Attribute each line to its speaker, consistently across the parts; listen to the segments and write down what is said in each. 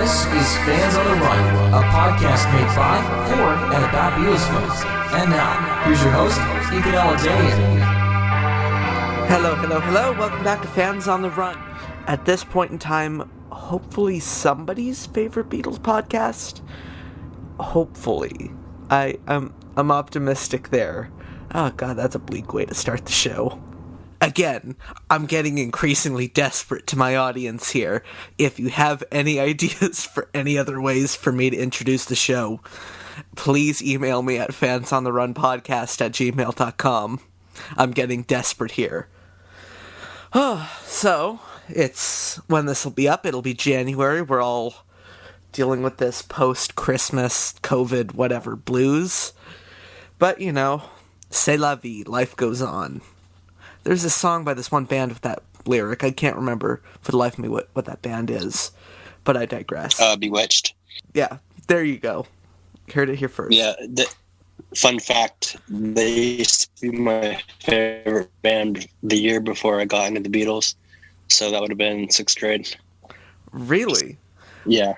Speaker 1: This is Fans on the Run, a podcast made by, for, and about Beatles fans. And now, here's your host, Alexanian.
Speaker 2: Hello. Welcome back to Fans on the Run. At this point in time, hopefully somebody's favorite Beatles podcast. Hopefully. I'm optimistic there. Oh god, that's a bleak way to start the show. Again, I'm getting increasingly desperate to my audience here. If you have any ideas for any other ways for me to introduce the show, please email me at fansonthernunpodcast@gmail.com. I'm getting desperate here. So, it's when this will be up, it'll be January. We're all dealing with this post-Christmas, COVID, whatever, blues. But, you know, c'est la vie, life goes on. There's a song by this one band with that lyric. I can't remember for the life of me what that band is, but I digress.
Speaker 3: Bewitched.
Speaker 2: Yeah, there you go. Heard it here first.
Speaker 3: Yeah, fun fact, they used to be my favorite band the year before I got into the Beatles, so that would have been 6th grade.
Speaker 2: Really?
Speaker 3: Yeah.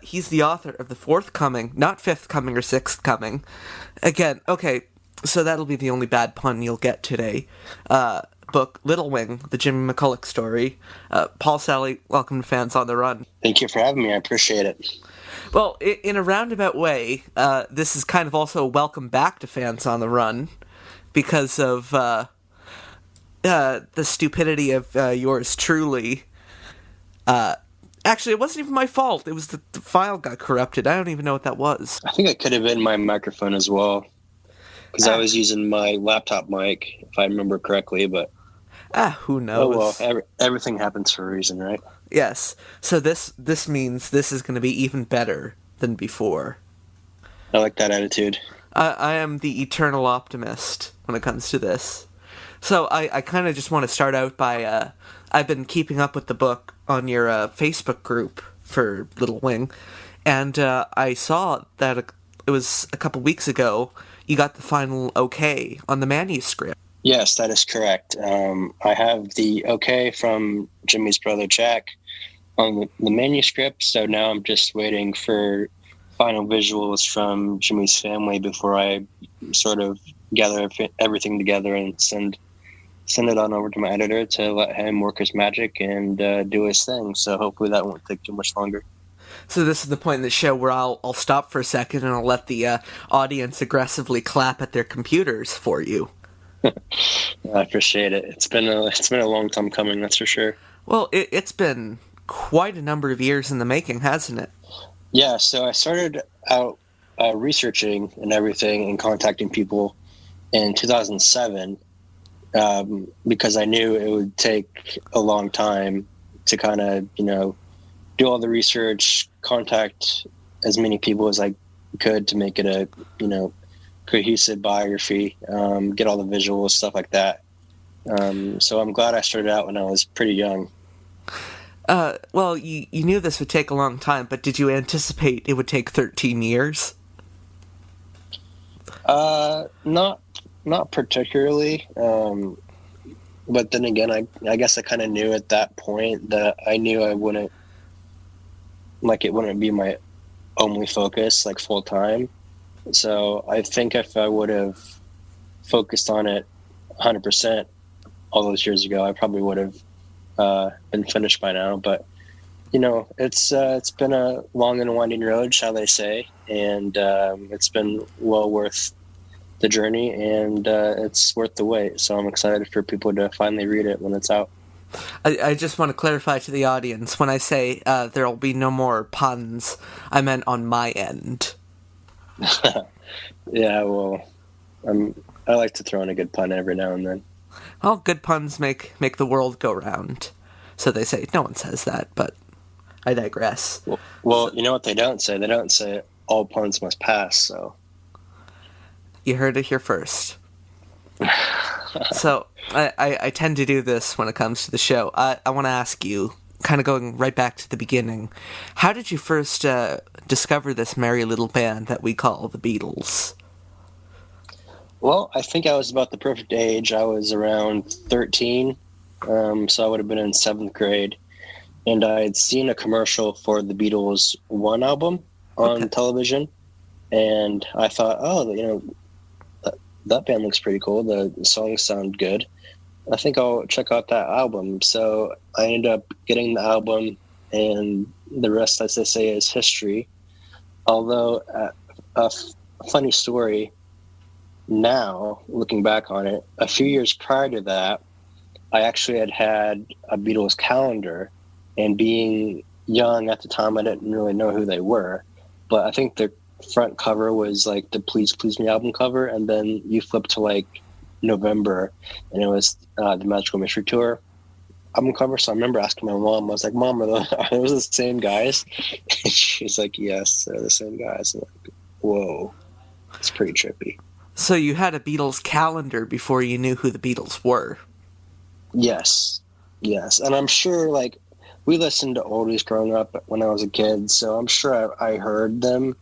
Speaker 2: He's the author of the forthcoming, not fifth coming or sixth coming. Again, okay, so that'll be the only bad pun you'll get today. Book, Little Wing, the Jimmy McCulloch Story. Paul, Salley, welcome to Fans on the Run.
Speaker 3: Thank you for having me. I appreciate it.
Speaker 2: Well, in a roundabout way, this is kind of also a welcome back to Fans on the Run because of the stupidity of yours truly. Actually, it wasn't even my fault. It was the file got corrupted. I don't even know what that was.
Speaker 3: I think it could have been my microphone as well, because I was using my laptop mic, if I remember correctly, but...
Speaker 2: who knows?
Speaker 3: Oh, well, everything happens for a reason, right?
Speaker 2: Yes. So this means this is going to be even better than before.
Speaker 3: I like that attitude.
Speaker 2: I am the eternal optimist when it comes to this. So I kind of just want to start out by... I've been keeping up with the book on your Facebook group for Little Wing, and I saw that it was a couple weeks ago you got the final okay on the manuscript.
Speaker 3: Yes, that is correct. I have the okay from Jimmy's brother Jack on the manuscript, so now I'm just waiting for final visuals from Jimmy's family before I sort of gather everything together and send it on over to my editor to let him work his magic and do his thing. So hopefully that won't take too much longer.
Speaker 2: So this is the point in the show where I'll stop for a second and I'll let the audience aggressively clap at their computers for you.
Speaker 3: I appreciate it. It's been a long time coming, that's for sure.
Speaker 2: Well, it's been quite a number of years in the making, hasn't it?
Speaker 3: Yeah, so I started out researching and everything and contacting people in 2007 because I knew it would take a long time to kind of, do all the research, contact as many people as I could to make it a, cohesive biography, get all the visuals, stuff like that. So I'm glad I started out when I was pretty young.
Speaker 2: Well, you knew this would take a long time, but did you anticipate it would take 13 years?
Speaker 3: Not particularly. But then again, I guess I kind of knew at that point that I knew it wouldn't be my only focus, like full time. So I think if I would have focused on it 100% all those years ago, I probably would have been finished by now. But it's been a long and winding road, shall they say, and it's been well worth the journey, and it's worth the wait. So I'm excited for people to finally read it when it's out.
Speaker 2: I just want to clarify to the audience, when I say there will be no more puns, I meant on my end.
Speaker 3: Yeah, well, I like to throw in a good pun every now and then.
Speaker 2: Well, good puns make the world go round. So they say. No one says that, but I digress.
Speaker 3: Well, you know what they don't say? They don't say all puns must pass, so...
Speaker 2: You heard it here first. So, I tend to do this when it comes to the show. I want to ask you, kind of going right back to the beginning, how did you first discover this merry little band that we call the Beatles?
Speaker 3: Well, I think I was about the perfect age. I was around 13, so I would have been in 7th grade. and I had seen a commercial for the Beatles' One album on television, and I thought, oh, that band looks pretty cool. The songs sound good. I think I'll check out that album. So I ended up getting the album, and the rest, as they say, is history. Although a funny story now, looking back on it, a few years prior to that, I actually had a Beatles calendar, and being young at the time, I didn't really know who they were. But I think the front cover was like the Please Please Me album cover, and then you flip to like November, and it was the Magical Mystery Tour album cover. So I remember asking my mom, I was like, Mom, are those the same guys? And she's like, yes, they're the same guys. I'm like, whoa, it's pretty trippy.
Speaker 2: So you had a Beatles calendar before you knew who the Beatles were?
Speaker 3: Yes. And I'm sure, like, we listened to oldies growing up when I was a kid, so I'm sure I heard them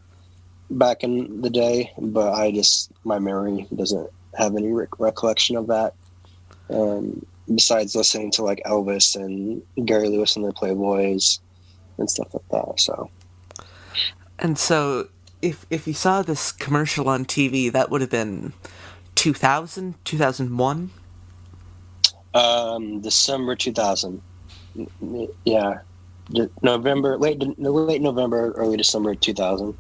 Speaker 3: back in the day, but my memory doesn't have any recollection of that. Besides listening to, like, Elvis and Gary Lewis and the Playboys and stuff like that, so.
Speaker 2: And so, if you saw this commercial on TV, that would have been 2000, 2001?
Speaker 3: December 2000. Yeah. Late November, early December 2000.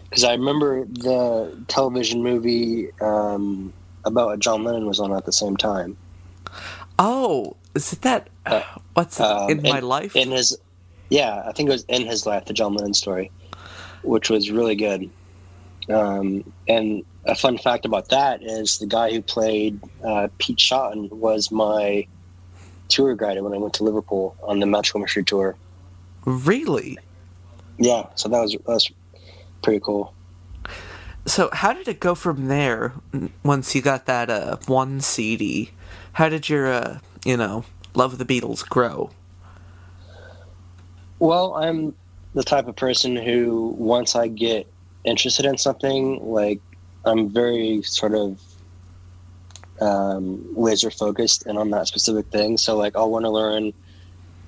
Speaker 3: Because I remember the television movie about John Lennon was on at the same time.
Speaker 2: Oh, is it that? What's it? In My Life?
Speaker 3: I think it was In His Life, the John Lennon story, which was really good. And a fun fact about that is the guy who played Pete Shotton was my tour guide when I went to Liverpool on the Magical Mystery Tour.
Speaker 2: Really?
Speaker 3: Yeah, so that was pretty cool.
Speaker 2: So how did it go from there once you got that one CD? How did your, love of the Beatles grow?
Speaker 3: Well, I'm the type of person who, once I get interested in something, like, I'm very sort of laser focused and on that specific thing. So, like, I'll want to learn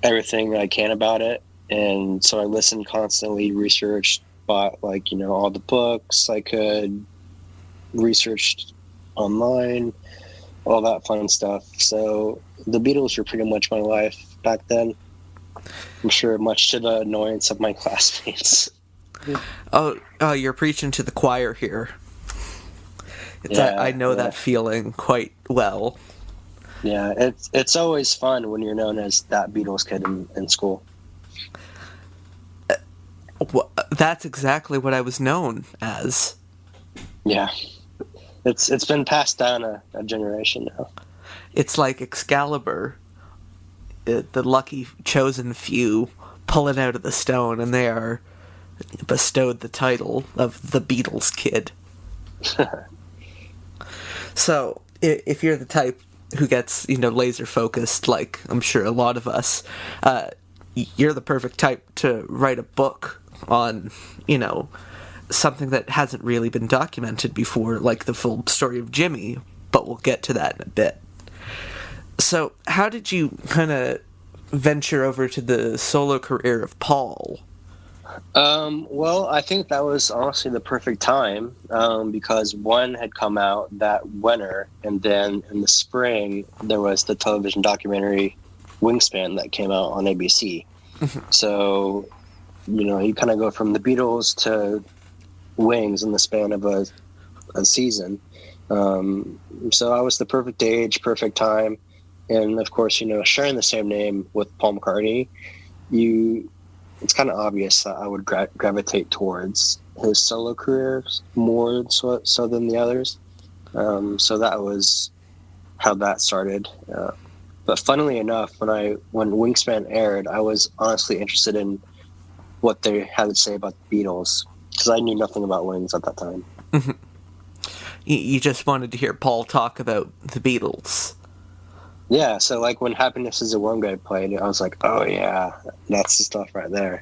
Speaker 3: everything I can about it. And so I listened constantly, researched, bought, like, all the books I could, researched online, all that fun stuff. So the Beatles were pretty much my life back then. I'm sure much to the annoyance of my classmates.
Speaker 2: Oh, you're preaching to the choir here. I know that feeling quite well.
Speaker 3: Yeah, it's always fun when you're known as that Beatles kid in school.
Speaker 2: That's exactly what I was known as.
Speaker 3: Yeah. It's been passed down a generation now.
Speaker 2: It's like Excalibur. The lucky chosen few pull it out of the stone, and they are bestowed the title of the Beatles kid. So, if you're the type who gets, laser focused, like I'm sure a lot of us, you're the perfect type to write a book on, something that hasn't really been documented before, like the full story of Jimmy, but we'll get to that in a bit. So, how did you kind of venture over to the solo career of Paul?
Speaker 3: Well, I think that was honestly the perfect time, because one had come out that winter, and then in the spring there was the television documentary Wingspan that came out on ABC. So, you kind of go from the Beatles to Wings in the span of a season. So I was the perfect age, perfect time. And of course, sharing the same name with Paul McCartney, it's kind of obvious that I would gravitate towards his solo careers more so than the others. So that was how that started. But funnily enough, when Wingspan aired, I was honestly interested in what they had to say about the Beatles, because I knew nothing about Wings at that time.
Speaker 2: Mm-hmm. You just wanted to hear Paul talk about the Beatles.
Speaker 3: Yeah, so like when Happiness is a Warm Guy played, I was like, oh yeah, that's the stuff right there.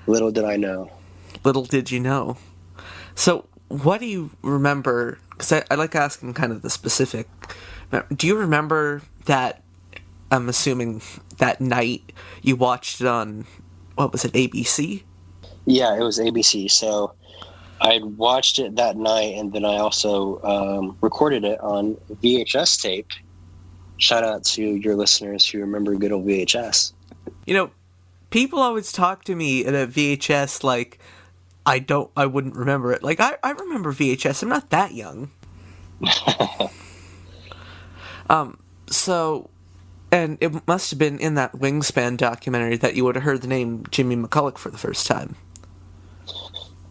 Speaker 3: Little did I know.
Speaker 2: Little did you know. So what do you remember, because I like asking kind of the specific, do you remember that I'm assuming that night you watched it on, what was it, ABC?
Speaker 3: Yeah, it was ABC. So I watched it that night, and then I also recorded it on VHS tape. Shout out to your listeners who remember good old VHS.
Speaker 2: You know, people always talk to me about VHS like I wouldn't remember it. Like, I remember VHS. I'm not that young. So, and it must have been in that Wingspan documentary that you would have heard the name Jimmy McCulloch for the first time.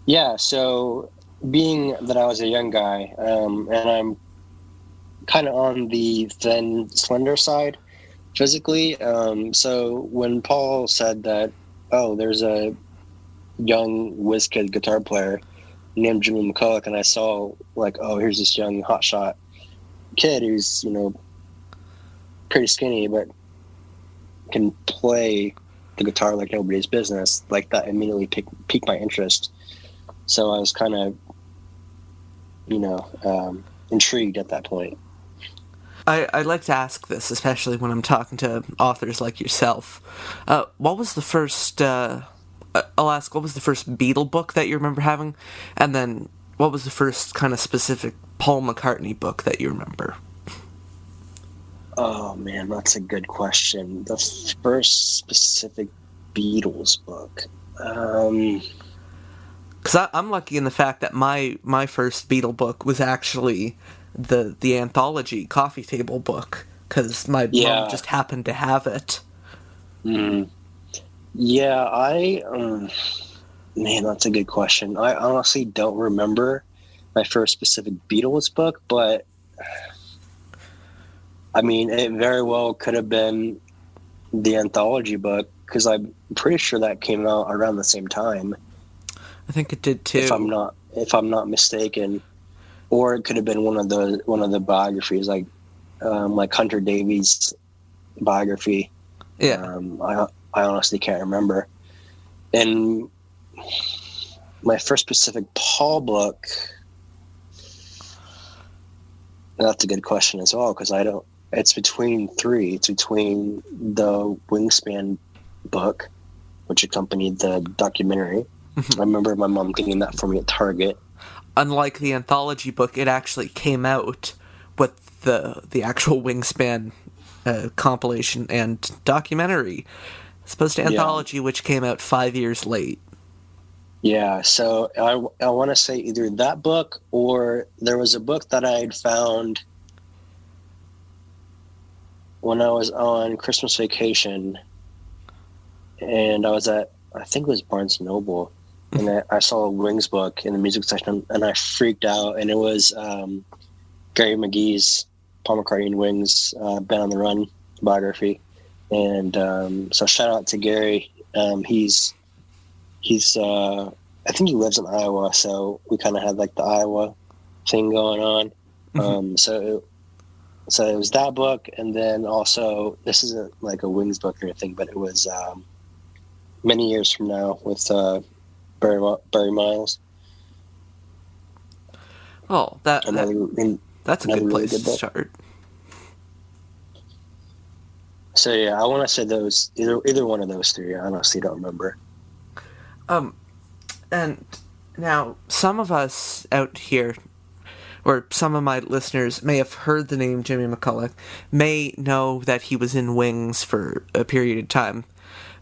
Speaker 3: Yeah, so being that I was a young guy, and I'm kind of on the thin, slender side physically, so when Paul said that, oh, there's a young whiz kid guitar player named Jimmy McCulloch, and I saw, like, oh, here's this young hotshot kid who's, you know, pretty skinny, but can play the guitar like nobody's business, like that immediately piqued my interest. So I was kind of, you know, intrigued at that point.
Speaker 2: I like to ask this, especially when I'm talking to authors like yourself. What was the first, I'll ask, what was the first Beatle book that you remember having? And then, what was the first kind of specific Paul McCartney book that you remember?
Speaker 3: Oh, man, that's a good question. The first specific Beatles book.
Speaker 2: Because I'm lucky in the fact that my first Beatle book was actually the anthology coffee table book, because my mom just happened to have it.
Speaker 3: Mm. Yeah, man, that's a good question. I honestly don't remember my first specific Beatles book, but I mean, it very well could have been the anthology book, because I'm pretty sure that came out around the same time.
Speaker 2: I think it did too.
Speaker 3: If I'm not mistaken, or it could have been one of the biographies, like Hunter Davies' biography.
Speaker 2: Yeah.
Speaker 3: I honestly can't remember. And my first specific Paul book, that's a good question as well, because it's between three. It's between the Wingspan book, which accompanied the documentary. I remember my mom getting that for me at Target.
Speaker 2: Unlike the anthology book, it actually came out with the actual Wingspan compilation and documentary, as opposed to anthology, which came out 5 years late.
Speaker 3: Yeah, so I want to say either that book, or there was a book that I had found when I was on Christmas vacation, and I was at, I think it was Barnes & Noble, and I saw a Wings book in the music section, and I freaked out, and it was Gary McGee's Paul McCartney and Wings Band on the Run biography. And so shout out to Gary. He's I think he lives in Iowa, so we kind of had like the Iowa thing going on. So it was that book, and then also, this isn't like a Wings book or anything, but it was Many Years From Now with Barry Miles.
Speaker 2: Oh, that's a good place to start.
Speaker 3: So yeah, I want to say those, either one of those three. I honestly don't remember.
Speaker 2: And now some of us out here, or some of my listeners, may have heard the name Jimmy McCulloch, may know that he was in Wings for a period of time,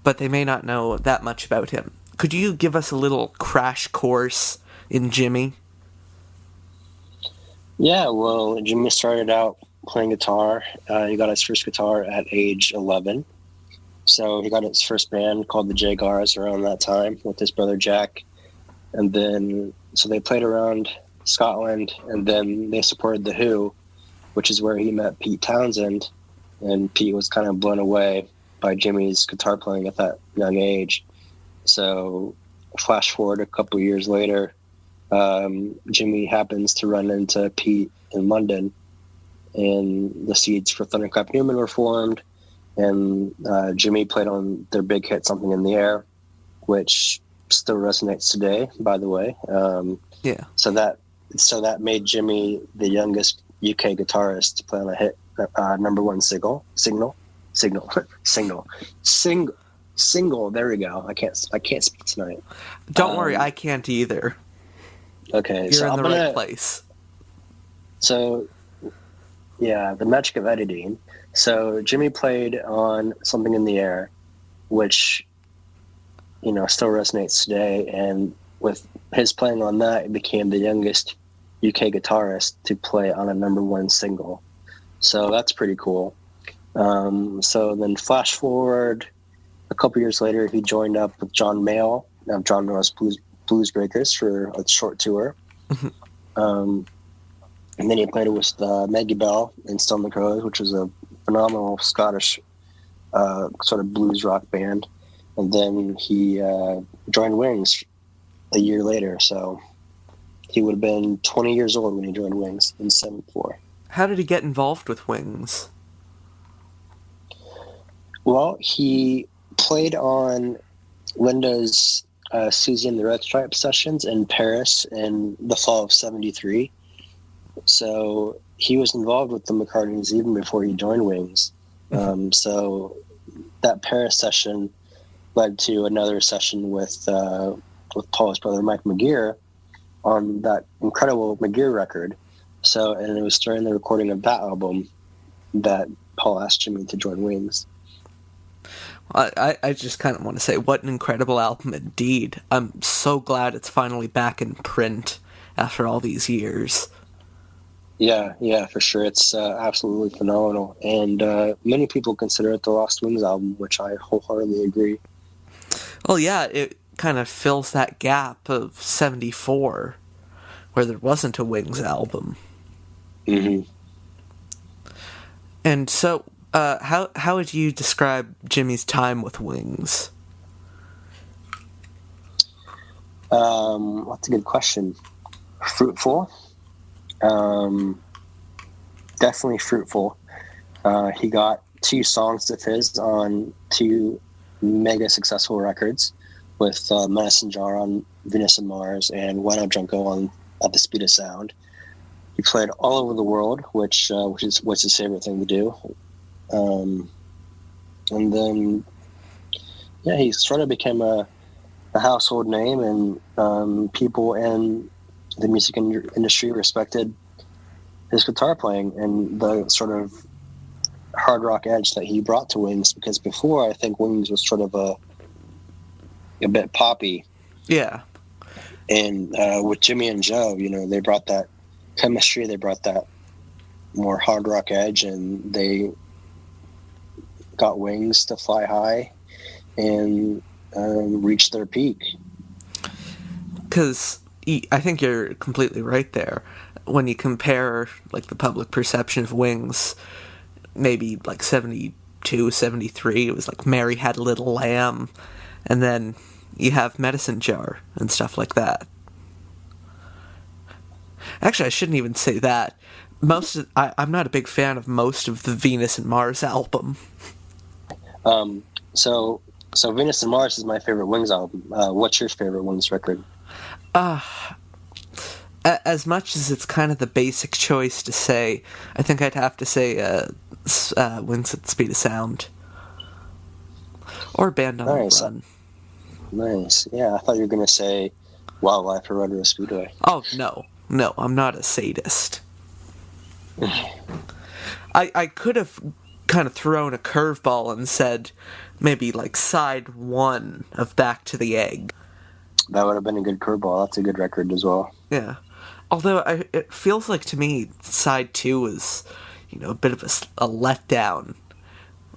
Speaker 2: but they may not know that much about him. Could you give us a little crash course in Jimmy? Yeah,
Speaker 3: well, Jimmy started out playing guitar. He got his first guitar at age 11. So he got his first band called the Jagars around that time with his brother Jack. And then, so they played around Scotland, and then they supported The Who, which is where he met Pete Townsend. And Pete was kind of blown away by Jimmy's guitar playing at that young age. So flash forward a couple of years later, Jimmy happens to run into Pete in London, and the seeds for Thunderclap Newman were formed, and Jimmy played on their big hit Something in the Air, which still resonates today, by the way. So that made Jimmy the youngest UK guitarist to play on a hit #1 single. Signal. Single. There we go. I can't speak tonight.
Speaker 2: Don't worry, I can't either.
Speaker 3: Okay,
Speaker 2: You're in the right place.
Speaker 3: So, yeah, the magic of editing. So Jimmy played on Something in the Air, which, still resonates today. And with his playing on that, it became the youngest UK guitarist to play on a #1 single. So that's pretty cool. So then flash forward a couple years later, he joined up with John Mayall of John Mayall's Blues Breakers for a short tour. And then he played with Maggie Bell in Still McCoy, which was a phenomenal Scottish sort of blues rock band. And then he joined Wings a year later. So he would have been 20 years old when he joined Wings in 1974.
Speaker 2: How did he get involved with Wings?
Speaker 3: Well, he played on Linda's Susie and the Red Stripes sessions in Paris in the fall of 1973. So he was involved with the McCartneys even before he joined Wings. So that Paris session led to another session with Paul's brother Mike McGear on that incredible McGear record. So, and it was during the recording of that album that Paul asked Jimmy to join Wings.
Speaker 2: I just kind of want to say, what an incredible album indeed. I'm so glad it's finally back in print after all these years.
Speaker 3: Yeah, for sure. It's absolutely phenomenal. And many people consider it the Lost Wings album, which I wholeheartedly agree.
Speaker 2: Well, yeah, it kind of fills that gap of 1974, where there wasn't a Wings album.
Speaker 3: Mm-hmm.
Speaker 2: And so, how would you describe Jimmy's time with Wings?
Speaker 3: That's a good question. Fruitful. Definitely fruitful. He got 2 songs of his on 2 mega successful records with Medicine Jar on Venus and Mars and Why Not Junko on At the Speed of Sound. He played all over the world, which is what's his favorite thing to do. And then, yeah, he sort of became a household name, and people in the music industry respected his guitar playing and the sort of hard rock edge that he brought to Wings, because before I think Wings was sort of a bit poppy.
Speaker 2: Yeah.
Speaker 3: And with Jimmy and Joe, they brought that chemistry, they brought that more hard rock edge, and they got Wings to fly high and reach their peak.
Speaker 2: Because I think you're completely right there. When you compare like the public perception of Wings, maybe like 1972, 1973, it was like Mary Had a Little Lamb, and then you have Medicine Jar and stuff like that. Actually, I shouldn't even say that. I'm not a big fan of most of the Venus and Mars album.
Speaker 3: So Venus and Mars is my favorite Wings album. What's your favorite Wings record?
Speaker 2: As much as it's kind of the basic choice to say, I think I'd have to say Wings at the Speed of Sound. Or Band on the Run.
Speaker 3: Nice. Yeah, I thought you were going to say Wildlife or Rodeo Speedway.
Speaker 2: Oh, no, I'm not a sadist. I could have kind of thrown a curveball and said maybe like side 1 of Back to the Egg.
Speaker 3: That would have been a good curveball. That's a good record as well.
Speaker 2: Yeah. Although it feels like to me side 2 was, a bit of a letdown.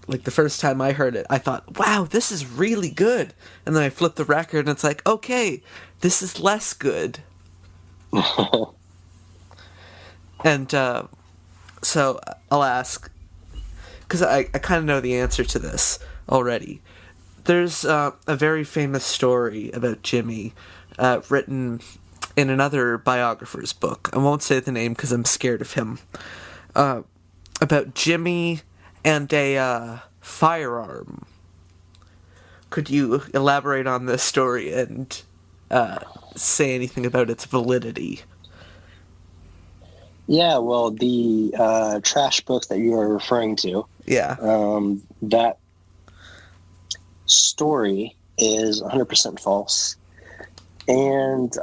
Speaker 2: Like the first time I heard it, I thought, wow, this is really good. And then I flipped the record and it's like, okay, this is less good. And so I'll ask, because I kind of know the answer to this already. There's a very famous story about Jimmy written in another biographer's book. I won't say the name because I'm scared of him. About Jimmy and a firearm. Could you elaborate on this story and say anything about its validity?
Speaker 3: Yeah, well, the trash book that you are referring to,
Speaker 2: yeah,
Speaker 3: that story is 100% false, and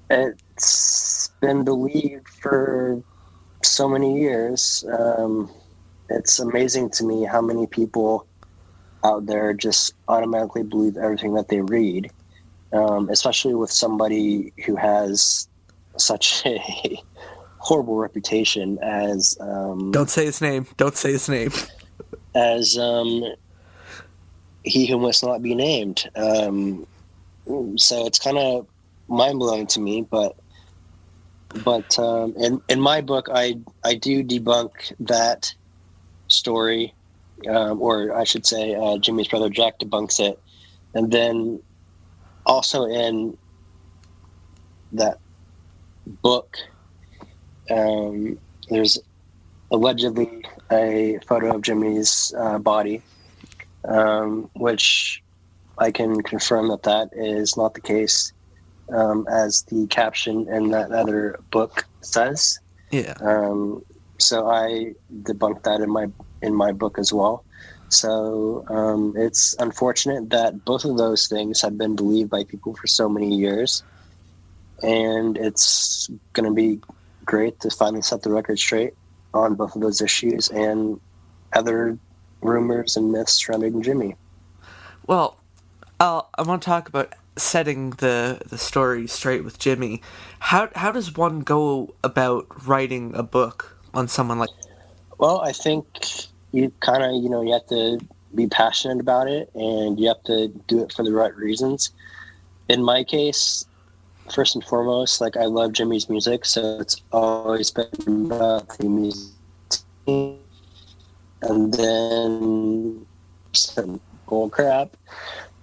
Speaker 3: it's been believed for so many years. It's amazing to me how many people out there just automatically believe everything that they read, especially with somebody who has such a horrible reputation as
Speaker 2: Don't say his name. Don't say his name.
Speaker 3: As he who must not be named. So it's kind of mind-blowing to me, but in my book, I do debunk that story, or I should say, Jimmy's brother Jack debunks it, and then also in that book, there's allegedly a photo of Jimmy's body, which I can confirm that is not the case, as the caption in that other book says.
Speaker 2: Yeah.
Speaker 3: So I debunked that in my book as well. So it's unfortunate that both of those things have been believed by people for so many years, and it's going to be great to finally set the record straight on both of those issues and other rumors and myths surrounding Jimmy.
Speaker 2: Well, I want to talk about setting the story straight with Jimmy. How does one go about writing a book on someone like?
Speaker 3: Well, I think you kind of, you have to be passionate about it, and you have to do it for the right reasons. In my case, first and foremost, like, I love Jimmy's music, so it's always been about the music. And then some bull crap,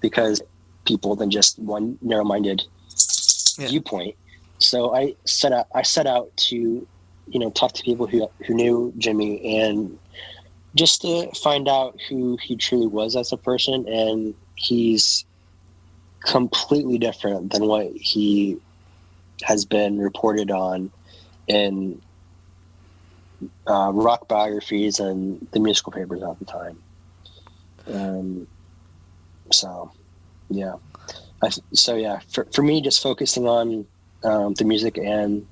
Speaker 3: because people than just one narrow-minded viewpoint. So I set out to, talk to people who knew Jimmy, and just to find out who he truly was as a person. And he's completely different than what he has been reported on in rock biographies and the musical papers at the time. For me, just focusing on the music and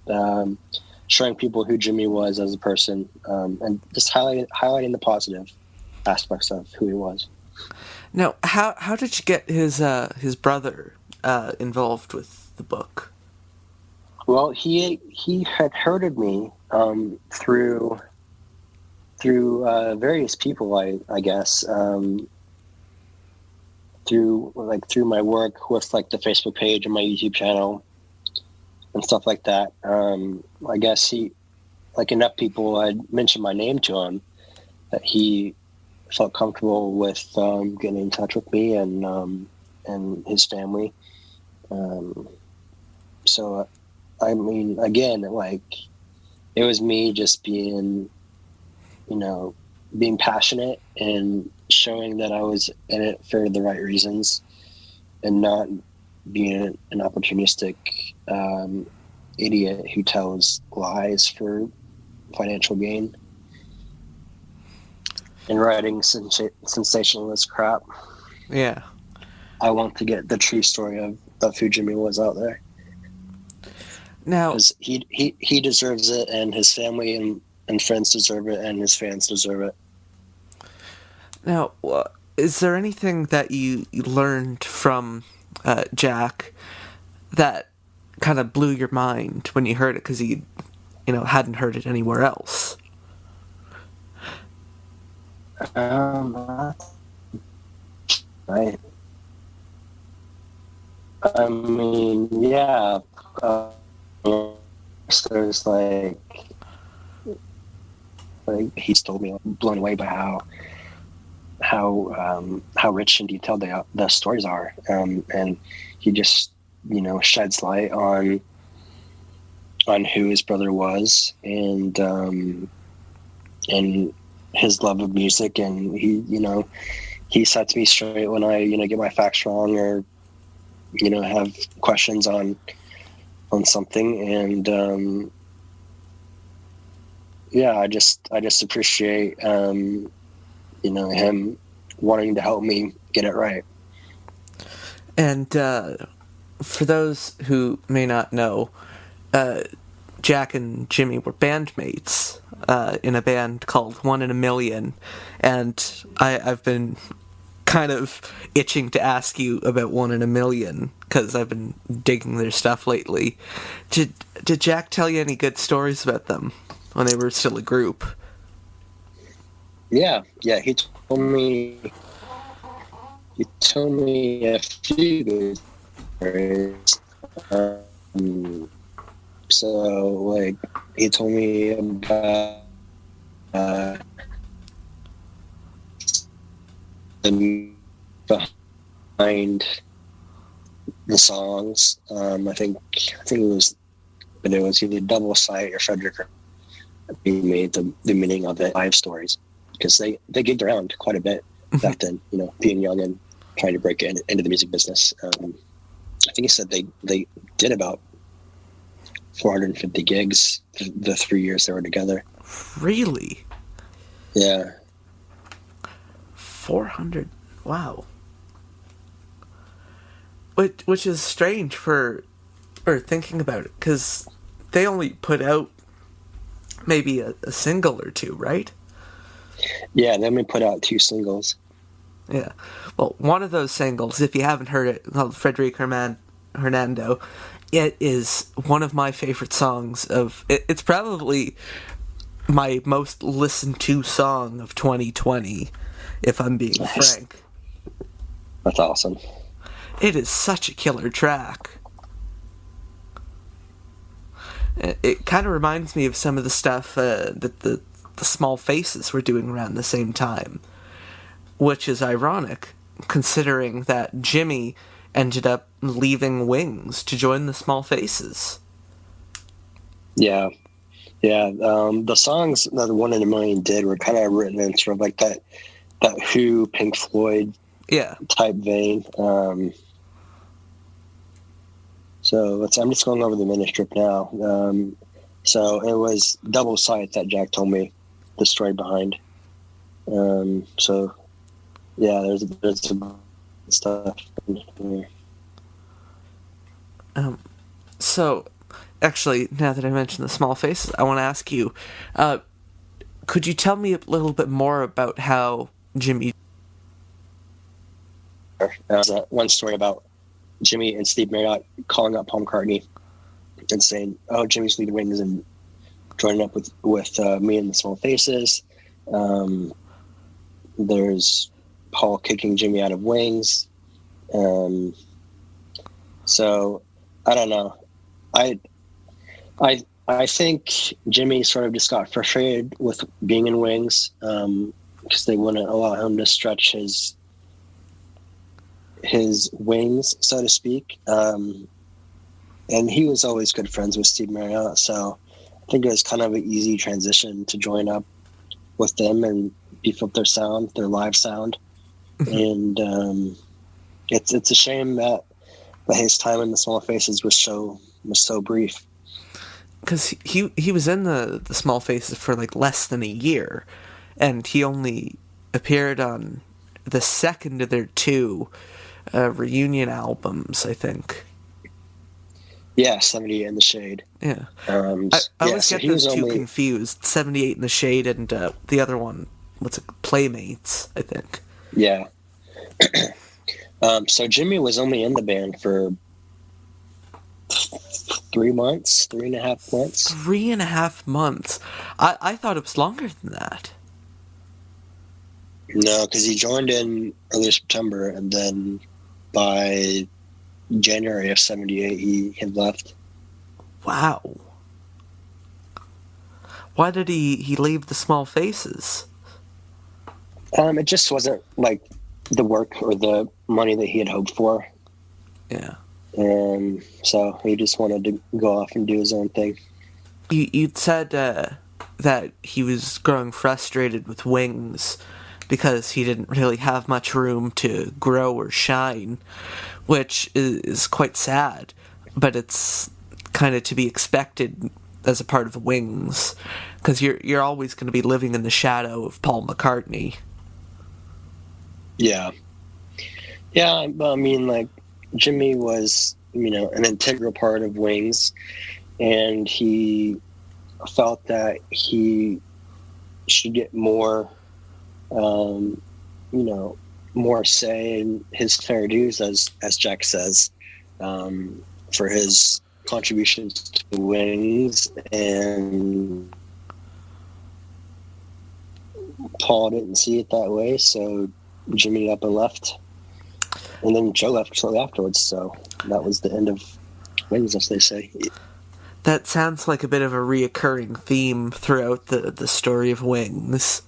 Speaker 3: showing people who Jimmy was as a person, and just highlighting the positive aspects of who he was.
Speaker 2: Now, how did you get his brother involved with the book?
Speaker 3: Well, he had heard of me through various people, I guess, through my work with the Facebook page and my YouTube channel and stuff like that. I guess he, enough people had mentioned my name to him that he felt comfortable with getting in touch with me and his family. So, I mean, again, it was me just being, being passionate and showing that I was in it for the right reasons, and not being an opportunistic idiot who tells lies for financial gain and writing sensationalist crap.
Speaker 2: Yeah.
Speaker 3: I want to get the true story of who Jimmy was out there.
Speaker 2: Now,
Speaker 3: because he deserves it, and his family and friends deserve it, and his fans deserve it.
Speaker 2: Now, is there anything that you learned from Jack that kind of blew your mind when you heard it, because you hadn't heard it anywhere else?
Speaker 3: Right. I mean, yeah. There's he's told me, I'm blown away by how rich and detailed the stories are, and he just sheds light on who his brother was, and his love of music, and he sets me straight when I get my facts wrong, or have questions on something. And I just appreciate him wanting to help me get it right.
Speaker 2: And for those who may not know, Jack and Jimmy were bandmates in a band called 1 in a Million, and I've been kind of itching to ask you about 1 in a Million because I've been digging their stuff lately. Did Jack tell you any good stories about them when they were still a group?
Speaker 3: Yeah, he told me a few good stories. So, like, he told me about behind the songs. I think it was either Double Sight or Fredrik who made the meaning of it live stories, because they gigged around quite a bit back then. Being young and trying to break into the music business. I think he said they did about 450 gigs the 3 years they were together.
Speaker 2: Really?
Speaker 3: Yeah.
Speaker 2: 400. Wow. Which is strange for thinking about it, because they only put out maybe a single or two, right?
Speaker 3: Yeah, they only put out 2 singles.
Speaker 2: Yeah. Well, one of those singles, if you haven't heard it, called Fredrik, Hermann, Hernando, it is one of my favorite songs of... It's probably my most listened to song of 2020, if I'm being frank.
Speaker 3: That's awesome.
Speaker 2: It is such a killer track. It kind of reminds me of some of the stuff that the Small Faces were doing around the same time, which is ironic, considering that Jimmy ended up leaving Wings to join the Small Faces.
Speaker 3: Yeah. The songs that the 1 in a Million did were kind of written in sort of like that Who, Pink Floyd type vein. So I'm just going over the manuscript now. So it was Double Sight that Jack told me the story behind. So yeah, there's some stuff in here.
Speaker 2: So actually, now that I mentioned the Small Faces, I want to ask you, could you tell me a little bit more about how Jimmy...
Speaker 3: There's one story about Jimmy and Steve Marriott calling up Paul McCartney and saying, "Oh, Jimmy's leading Wings and joining up with me and the Small Faces." There's Paul kicking Jimmy out of Wings. So I don't know. I think Jimmy sort of just got frustrated with being in Wings because they wouldn't allow him to stretch his wings, so to speak. And he was always good friends with Steve Marriott, so I think it was kind of an easy transition to join up with them and beef up their sound, their live sound. And it's a shame that his time in the Small Faces was so brief.
Speaker 2: Because he was in the Small Faces for like less than a year, and he only appeared on the second of their 2 reunion albums, I think.
Speaker 3: Yeah, 78 in the Shade.
Speaker 2: Yeah. I always get those two confused. 78 in the Shade and the other one, what's it, Playmates, I think.
Speaker 3: Yeah. So Jimmy was only in the band for 3 months, 3.5 months.
Speaker 2: 3.5 months. I thought it was longer than that.
Speaker 3: No, because he joined in early September, and then by January of 78, he had left.
Speaker 2: Wow. Why did he leave the Small Faces?
Speaker 3: It just wasn't like the work or the money that he had hoped for.
Speaker 2: Yeah.
Speaker 3: And so he just wanted to go off and do his own thing.
Speaker 2: You'd said that he was growing frustrated with Wings because he didn't really have much room to grow or shine, which is quite sad, but it's kind of to be expected as a part of Wings, because you're always going to be living in the shadow of Paul McCartney.
Speaker 3: Yeah. Yeah, but I mean, like, Jimmy was, an integral part of Wings, and he felt that he should get more, more say in his fair dues, as Jack says, for his contributions to Wings, and Paul didn't see it that way, so Jimmy up and left. And then Joe left shortly afterwards, so that was the end of Wings, as they say.
Speaker 2: That sounds like a bit of a reoccurring theme throughout the story of Wings.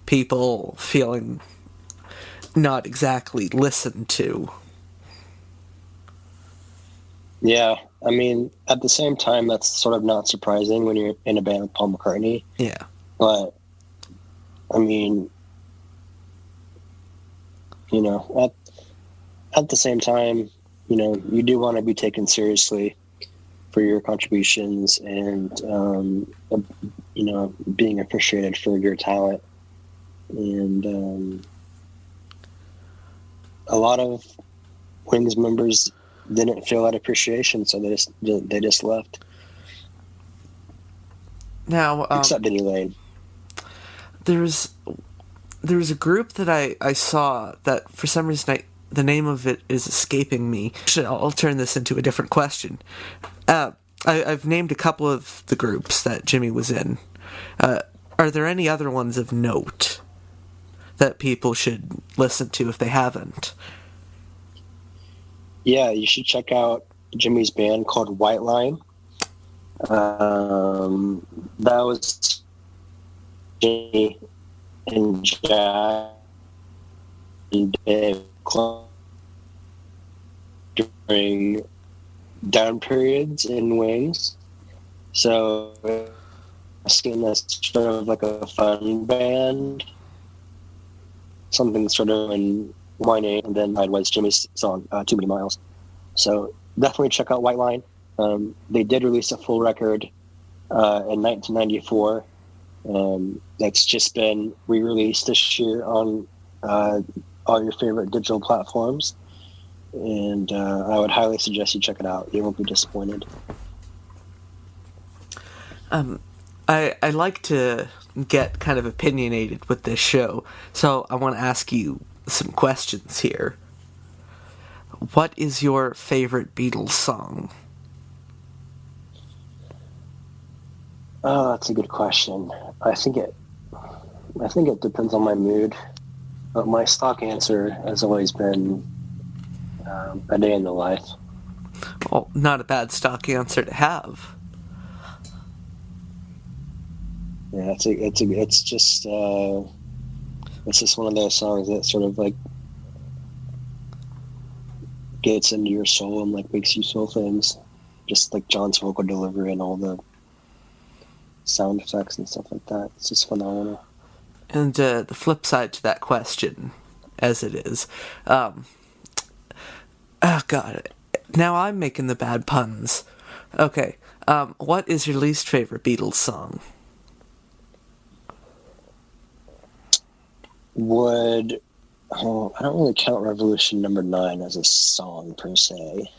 Speaker 2: People feeling not exactly listened to.
Speaker 3: Yeah, I mean, at the same time, that's sort of not surprising when you're in a band with Paul McCartney.
Speaker 2: Yeah.
Speaker 3: But, I mean, at the same time, you do want to be taken seriously for your contributions and, being appreciated for your talent. And a lot of Wings members didn't feel that appreciation, so they just left.
Speaker 2: Now,
Speaker 3: except Denny Laine.
Speaker 2: There's a group that I saw that for some reason the name of it is escaping me. I'll turn this into a different question. I've named a couple of the groups that Jimmy was in. Are there any other ones of note that people should listen to if they haven't?
Speaker 3: Yeah, you should check out Jimmy's band called White Line. That was Jimmy and Jack and Dave during down periods in Wings. So asking that's sort of like a fun band, something sort of in whining, and then was Jimmy's song Too Many Miles. So definitely check out White Line. They did release a full record in 1994. That's just been re-released this year on all your favorite digital platforms, and I would highly suggest you check it out. You won't be disappointed.
Speaker 2: I like to get kind of opinionated with this show, so I want to ask you some questions here. What is your favorite Beatles song?
Speaker 3: Oh, that's a good question. I think it depends on my mood, but my stock answer has always been A Day in the Life.
Speaker 2: Well, not a bad stock answer to have.
Speaker 3: Yeah, it's just one of those songs that sort of like gets into your soul and like makes you feel things. Just like John's vocal delivery and all the sound effects and stuff like that. It's just phenomenal.
Speaker 2: And the flip side to that question, as it is, oh god, now I'm making the bad puns. Okay, what is your least favorite Beatles song?
Speaker 3: I don't really count Revolution Number 9 as a song per se.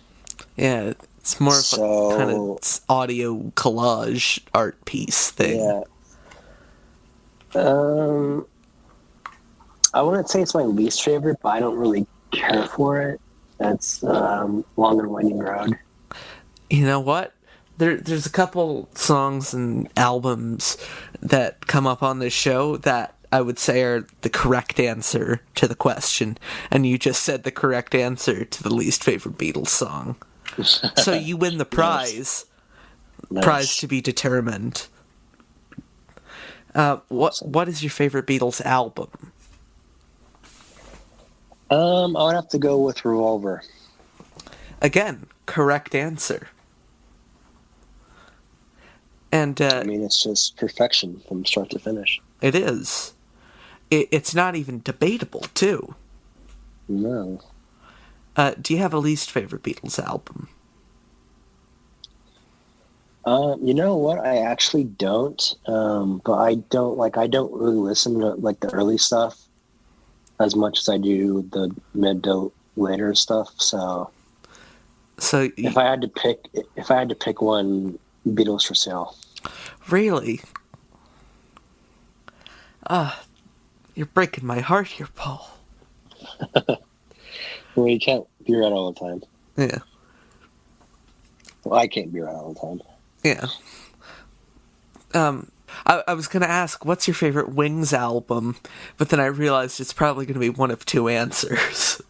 Speaker 2: Yeah, it's more of a kind of audio collage art piece thing.
Speaker 3: Yeah. I wouldn't say it's my least favorite, but I don't really care for it. That's Long and Winding Road.
Speaker 2: You know what? There's a couple songs and albums that come up on this show that I would say are the correct answer to the question, and you just said the correct answer to the least favorite Beatles song. So you win the prize.
Speaker 3: Nice.
Speaker 2: Prize to be determined. What is your favorite Beatles album?
Speaker 3: I would have to go with Revolver.
Speaker 2: Again, correct answer. And
Speaker 3: I mean, it's just perfection from start to finish.
Speaker 2: It is. It's not even debatable, too.
Speaker 3: No.
Speaker 2: Do you have a least favorite Beatles album?
Speaker 3: You know what? I actually don't. But I don't really listen to like the early stuff. as much as I do the mid to later stuff. So if I had to pick one, Beatles for Sale.
Speaker 2: Really? You're breaking my heart here, Paul.
Speaker 3: Well, you can't be right all the time.
Speaker 2: Yeah.
Speaker 3: Well, I can't be right all the time.
Speaker 2: Yeah. I was going to ask, what's your favorite Wings album? But then I realized it's probably going to be one of two answers.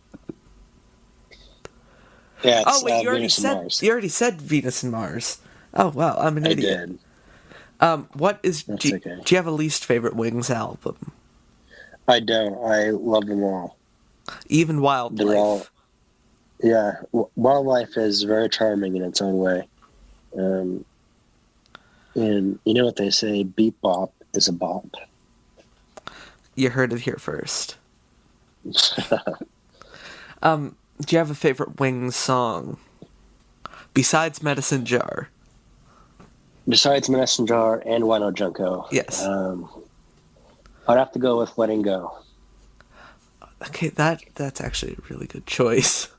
Speaker 3: Yeah, it's,
Speaker 2: wait,
Speaker 3: Venus
Speaker 2: you already said Venus and Mars. Oh, wow, I'm an idiot.
Speaker 3: I did.
Speaker 2: Do you have a least favorite Wings album?
Speaker 3: I don't. I love them all.
Speaker 2: Even Wildlife.
Speaker 3: They're all, yeah, Wildlife is very charming in its own way. And you know what they say, beep bop is a bop.
Speaker 2: You heard it here first. Do you have a favorite Wings song? Besides Medicine Jar.
Speaker 3: Besides Medicine Jar and Why No Junko.
Speaker 2: Yes.
Speaker 3: I'd have to go with Letting Go.
Speaker 2: Okay, that's actually a really good choice.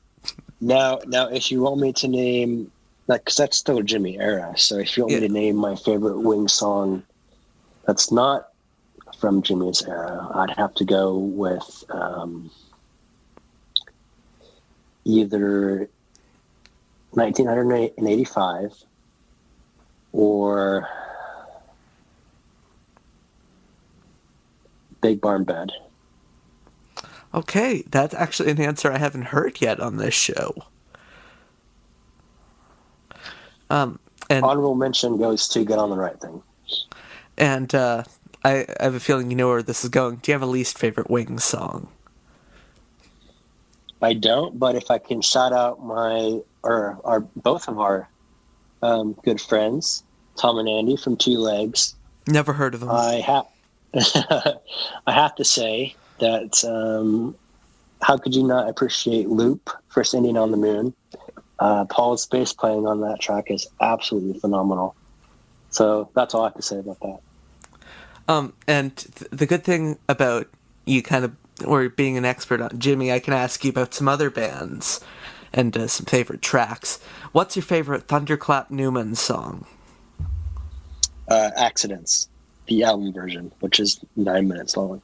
Speaker 3: Now, if you want me to name, because that's still Jimmy era, so if you want me to name my favorite Wings song that's not from Jimmy's era, I'd have to go with either 1985 or Big Barn Bed.
Speaker 2: Okay, that's actually an answer I haven't heard yet on this show. And
Speaker 3: honorable mention goes to Get on the Right Thing.
Speaker 2: And I have a feeling you know where this is going. Do you have a least favorite Wings song?
Speaker 3: I don't, but if I can shout out both of our good friends, Tom and Andy from Two Legs.
Speaker 2: Never heard of them.
Speaker 3: I have to say that how could you not appreciate Loop, First Indian on the Moon? Paul's bass playing on that track is absolutely phenomenal. So that's all I have to say about that.
Speaker 2: And the good thing about you or being an expert on Jimmy, I can ask you about some other bands and some favorite tracks. What's your favorite Thunderclap Newman song?
Speaker 3: Accidents, the album version, which is 9 minutes long.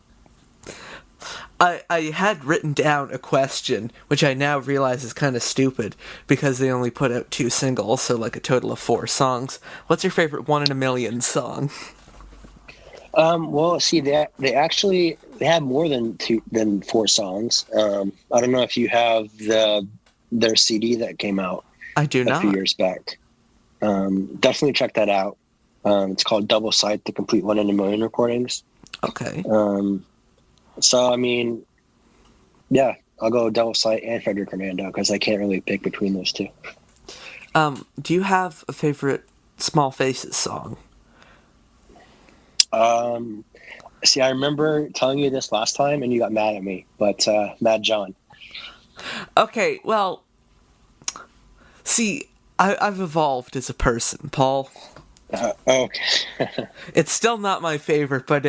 Speaker 2: I had written down a question, which I now realize is kind of stupid, because they only put out 2 singles, so like a total of 4 songs. What's your favorite 1 in a Million song?
Speaker 3: Well, see, they have more than 4 songs. I don't know if you have their CD that came out.
Speaker 2: I do not.
Speaker 3: A few years back. Definitely check that out. It's called Double Sight: The Complete 1 in a Million Recordings.
Speaker 2: Okay.
Speaker 3: So I mean, yeah, I'll go Double Sight and Fredrik Hernando because I can't really pick between those two.
Speaker 2: Do you have a favorite Small Faces song?
Speaker 3: See, I remember telling you this last time and you got mad at me, but Mad John.
Speaker 2: Okay, well, see, I've evolved as a person, Paul.
Speaker 3: Okay.
Speaker 2: It's still not my favorite, but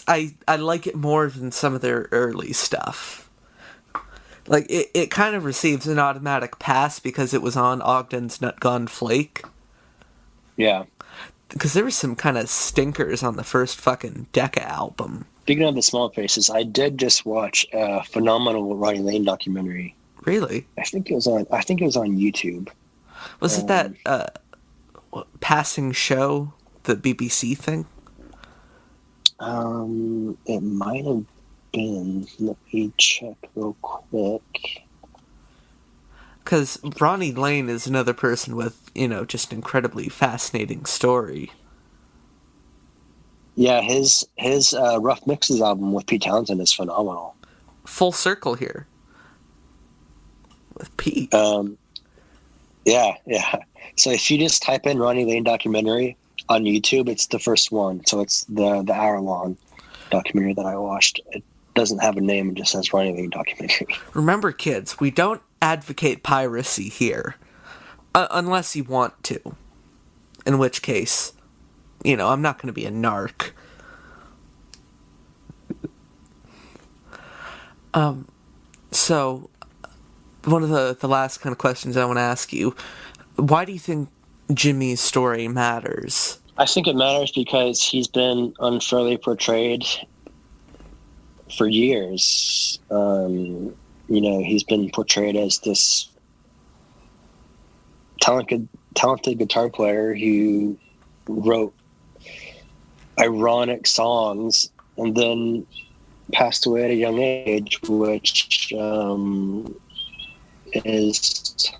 Speaker 2: I like it more than some of their early stuff. Like, it kind of receives an automatic pass because it was on Ogden's Nut Gone Flake.
Speaker 3: Yeah.
Speaker 2: Because there were some kind of stinkers on the first fucking Decca album.
Speaker 3: Speaking of the Small Faces, I did just watch a phenomenal Ronnie Lane documentary.
Speaker 2: Really?
Speaker 3: I think it was on YouTube.
Speaker 2: Was it that Passing Show, the BBC thing?
Speaker 3: It might have been. Let me check real quick.
Speaker 2: Because Ronnie Lane is another person with, just incredibly fascinating story.
Speaker 3: Yeah, his Rough Mixes album with Pete Townsend is phenomenal.
Speaker 2: Full circle here. With Pete.
Speaker 3: Yeah. So if you just type in Ronnie Lane documentary on YouTube, it's the first one. So it's the hour-long documentary that I watched. It doesn't have a name, it just says Ronnie Lane documentary.
Speaker 2: Remember, kids, we don't advocate piracy here. Unless you want to. In which case, I'm not going to be a narc. So, one of the last kind of questions I want to ask you, why do you think Jimmy's story matters?
Speaker 3: I think it matters because he's been unfairly portrayed for years. He's been portrayed as this talented guitar player who wrote ironic songs and then passed away at a young age, which is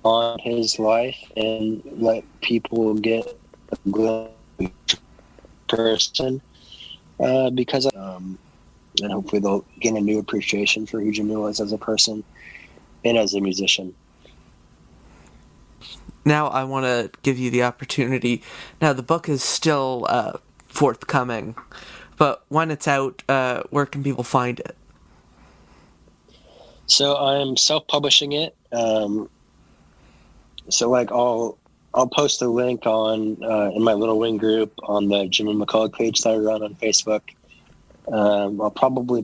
Speaker 3: on his life and let people get a glimpse of person because and hopefully they'll gain a new appreciation for who Jimmy was as a person and as a musician.
Speaker 2: Now I want to give you the opportunity. Now the book is still forthcoming, but when it's out, where can people find it?
Speaker 3: So I'm self-publishing it. I'll post a link on in my Little Wing group on the Jimmy McCulloch page that I run on Facebook. I'll probably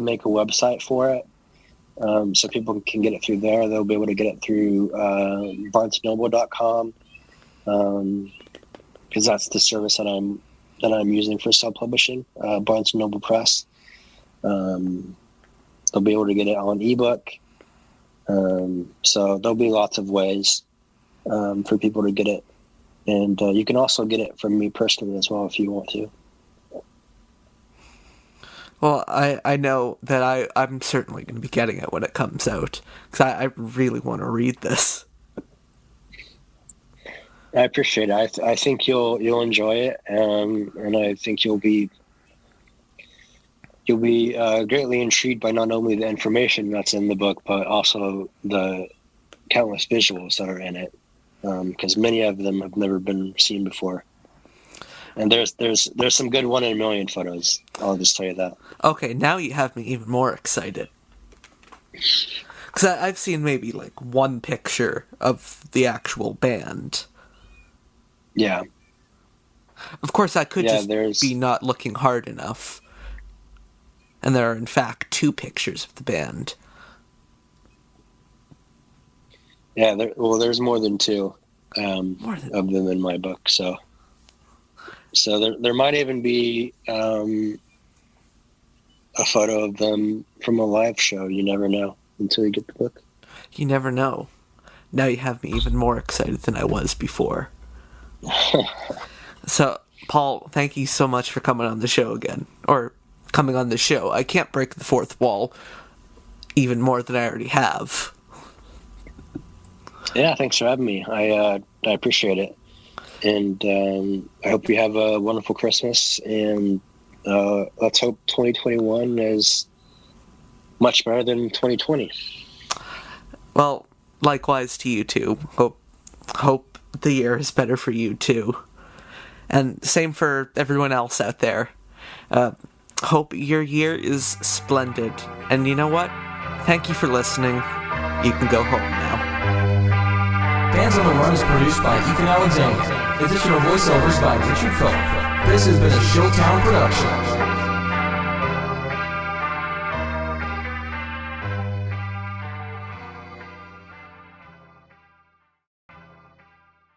Speaker 3: make a website for it. So people can get it through there. They'll be able to get it through barnesandnoble.com because that's the service that I'm using for self-publishing, Barnes and Noble Press. They'll be able to get it on ebook. So there'll be lots of ways for people to get it. And you can also get it from me personally as well if you want to.
Speaker 2: Well, I know that I'm certainly going to be getting it when it comes out, because I really want to read this.
Speaker 3: I appreciate it. I think you'll enjoy it, and I think you'll be greatly intrigued by not only the information that's in the book, but also the countless visuals that are in it, because many of them have never been seen before. And there's some good 1 in a million photos. I'll just tell you that.
Speaker 2: Okay, now you have me even more excited. Because I've seen maybe like one picture of the actual band.
Speaker 3: Yeah.
Speaker 2: Of course, I could be not looking hard enough. And there are, in fact, 2 pictures of the band.
Speaker 3: Yeah, there's more than 2 of them in my book, so there might even be a photo of them from a live show. You never know until you get the book.
Speaker 2: You never know. Now you have me even more excited than I was before. So, Paul, thank you so much for coming on the show again. Or coming on the show. I can't break the fourth wall even more than I already have.
Speaker 3: Yeah, thanks for having me. I appreciate it. And I hope you have a wonderful Christmas. And let's hope 2021 is much better than 2020.
Speaker 2: Well, likewise to you too. Hope the year is better for you too. And same for everyone else out there. Hope your year is splendid. And you know what? Thank you for listening. You can go home now.
Speaker 1: Bands on the Run is produced by Ethan Alexanian. Additional voiceovers by Richard Phillip. This has been a Showtown production.